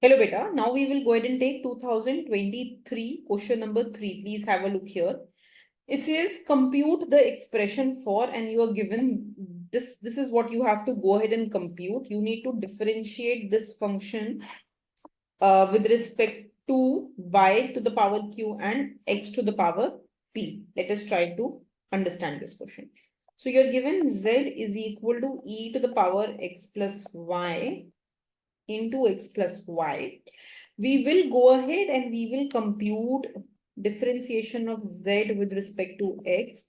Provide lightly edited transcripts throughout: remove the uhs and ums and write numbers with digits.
Hello beta, now we will go ahead and take 2023 question number 3. Please have a look here. It says compute the expression for, and you are given this. This is what you have to go ahead and compute. You need to differentiate this function with respect to y to the power q and x to the power p. Let us try to understand this question. So you're given z is equal to e to the power x plus y into x plus y. We will go ahead and we will compute differentiation of z with respect to x.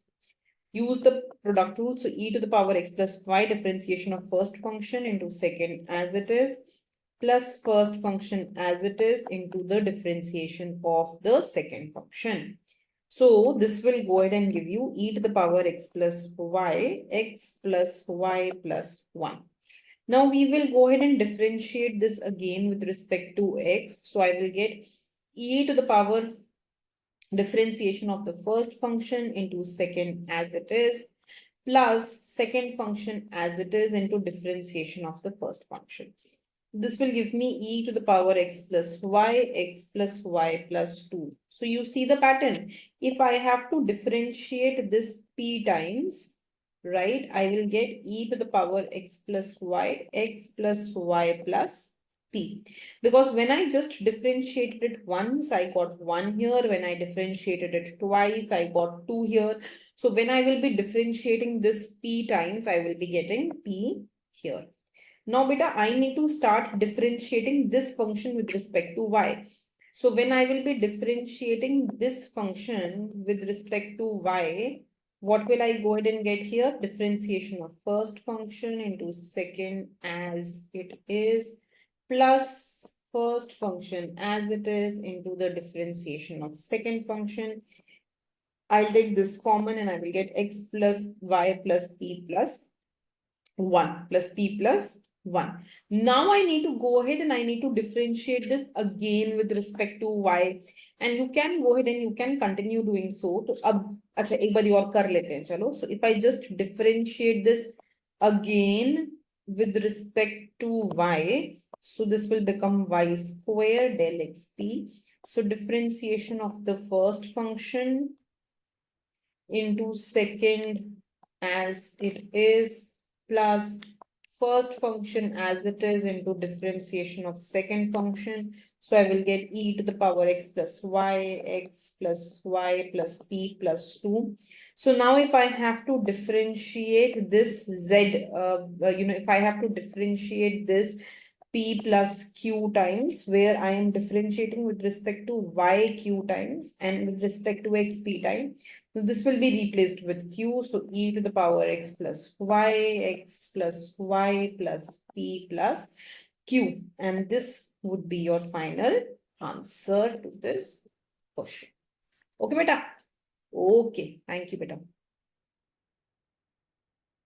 Use the product rule. So e to the power x plus y differentiation of first function into second as it is plus first function as it is into the differentiation of the second function. So this will go ahead and give you e to the power x plus y, x plus y plus 1. Now we will go ahead and differentiate this again with respect to x. So I will get e to the power differentiation of the first function into second as it is plus second function as it is into differentiation of the first function. This will give me e to the power x plus y plus 2. So you see the pattern. If I have to differentiate this p times, right, I will get e to the power x plus y plus p. Because when I just differentiated it once, I got 1 here. When I differentiated it twice, I got 2 here. So when I will be differentiating this p times, I will be getting p here. Now, beta, I need to start differentiating this function with respect to y. So when I will be differentiating this function with respect to y, what will I go ahead and get here? Differentiation of first function into second as it is plus first function as it is into the differentiation of second function. I'll take this common and I will get x plus y plus p plus 1 plus p plus 1. Now I need to go ahead and I need to differentiate this again with respect to y. And you can go ahead and you can continue doing so. तो अब अच्छा एक बार और कर लेते हैं चलो. So if I just differentiate this again with respect to y, so this will become y square del xp. So differentiation of the first function into second as it is plus first function as it is into differentiation of second function. So I will get e to the power x plus y plus p plus 2. So now if I have to differentiate this z, if I have to differentiate this p plus q times, where I am differentiating with respect to y q times and with respect to x p times. So this will be replaced with q. So e to the power x plus y plus p plus q. And this would be your final answer to this question. Okay, beta. Okay. Thank you, beta.